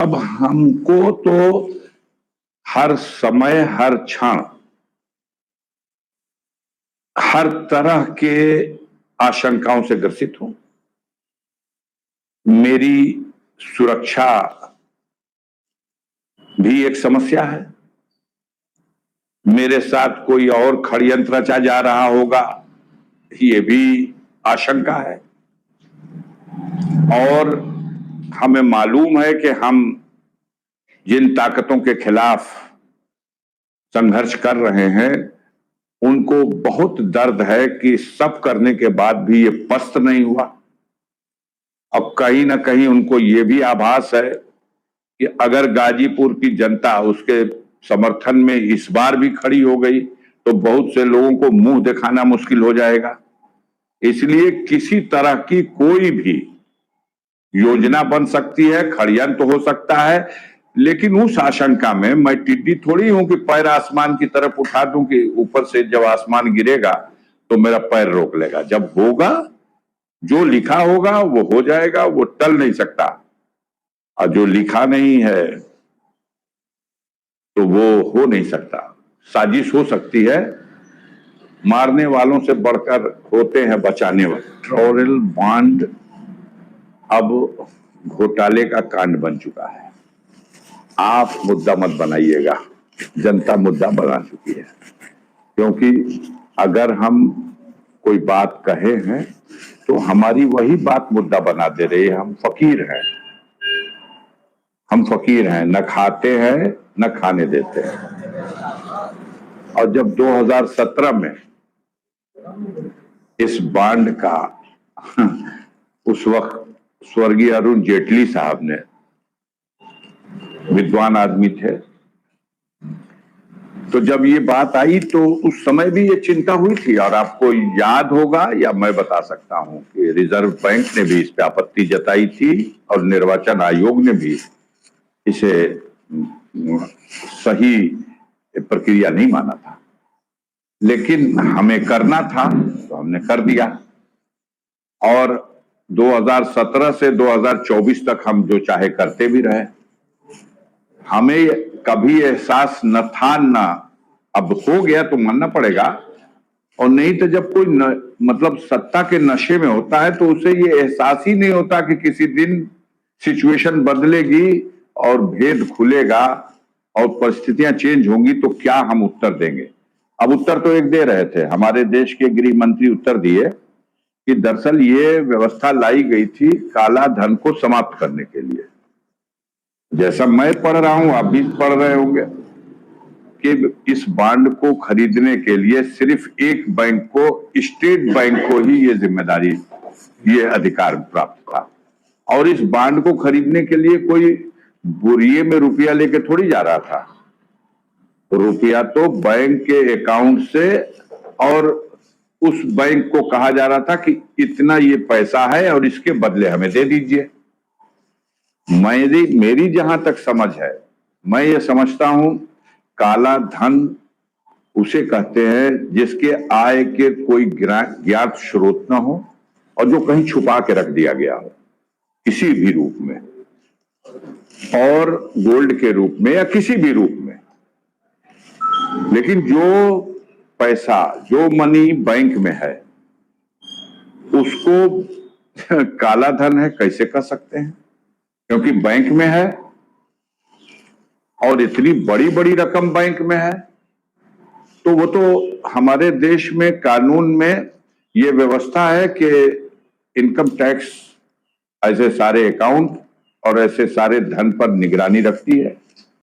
अब हमको तो हर समय, हर क्षण, हर तरह के आशंकाओं से ग्रसित हूं। मेरी सुरक्षा भी एक समस्या है। मेरे साथ कोई और षड्यंत्र रचा जा रहा होगा, ये भी आशंका है। और हमें मालूम है कि हम जिन ताकतों के खिलाफ संघर्ष कर रहे हैं, उनको बहुत दर्द है कि सब करने के बाद भी ये पस्त नहीं हुआ। अब कहीं ना कहीं उनको ये भी आभास है कि अगर गाजीपुर की जनता उसके समर्थन में इस बार भी खड़ी हो गई तो बहुत से लोगों को मुंह दिखाना मुश्किल हो जाएगा। इसलिए किसी तरह की कोई भी योजना बन सकती है, षड्यंत्र हो सकता है, लेकिन उस आशंका में मैं टिड्डी थोड़ी हूं कि पैर आसमान की तरफ उठा दूं कि ऊपर से जब आसमान गिरेगा तो मेरा पैर रोक लेगा। जब होगा, जो लिखा होगा वो हो जाएगा, वो टल नहीं सकता। और जो लिखा नहीं है तो वो हो नहीं सकता। साजिश हो सकती है, मारने वालों से बढ़कर होते हैं बचाने वाले। पेट्रोल बांड अब घोटाले का कांड बन चुका है। आप मुद्दा मत बनाइएगा, जनता मुद्दा बना चुकी है। क्योंकि अगर हम कोई बात कहे हैं तो हमारी वही बात मुद्दा बना दे रही है। हम फकीर हैं, हम फकीर हैं, न खाते हैं न खाने देते हैं। और जब 2017 में इस बांड का उस वक्त स्वर्गीय अरुण जेटली साहब ने, विद्वान आदमी थे, तो जब ये बात आई तो उस समय भी ये चिंता हुई थी। और आपको याद होगा या मैं बता सकता हूं कि रिजर्व बैंक ने भी इस पे आपत्ति जताई थी और निर्वाचन आयोग ने भी इसे सही प्रक्रिया नहीं माना था। लेकिन हमें करना था तो हमने कर दिया। और 2017 से 2024 तक हम जो चाहे करते भी रहे। हमें कभी एहसास न था, ना अब हो गया तो मानना पड़ेगा। और नहीं तो जब कोई मतलब सत्ता के नशे में होता है तो उसे ये एहसास ही नहीं होता कि किसी दिन सिचुएशन बदलेगी और भेद खुलेगा और परिस्थितियां चेंज होंगी तो क्या हम उत्तर देंगे। अब उत्तर तो एक दे रहे थे, हमारे देश के गृह मंत्री उत्तर दिए कि दरअसल ये व्यवस्था लाई गई थी काला धन को समाप्त करने के लिए। जैसा मैं पढ़ रहा हूं, आप भी पढ़ रहे होंगे कि इस बांड को खरीदने के लिए सिर्फ एक बैंक को, स्टेट बैंक को ही ये जिम्मेदारी, ये अधिकार प्राप्त था। और इस बांड को खरीदने के लिए कोई बोरिये में रुपया लेके थोड़ी जा रहा था। रुपया तो बैंक के अकाउंट से, और उस बैंक को कहा जा रहा था कि इतना ये पैसा है और इसके बदले हमें दे दीजिए। मेरी जहां तक समझ है, मैं ये समझता हूं काला धन उसे कहते हैं जिसके आय के कोई ज्ञात स्रोत न हो और जो कहीं छुपा के रख दिया गया हो किसी भी रूप में, और गोल्ड के रूप में या किसी भी रूप में। लेकिन जो पैसा, जो मनी बैंक में है उसको काला धन है कैसे कह सकते हैं? क्योंकि बैंक में है और इतनी बड़ी बड़ी रकम बैंक में है, तो वो तो हमारे देश में कानून में ये व्यवस्था है कि इनकम टैक्स ऐसे सारे अकाउंट और ऐसे सारे धन पर निगरानी रखती है।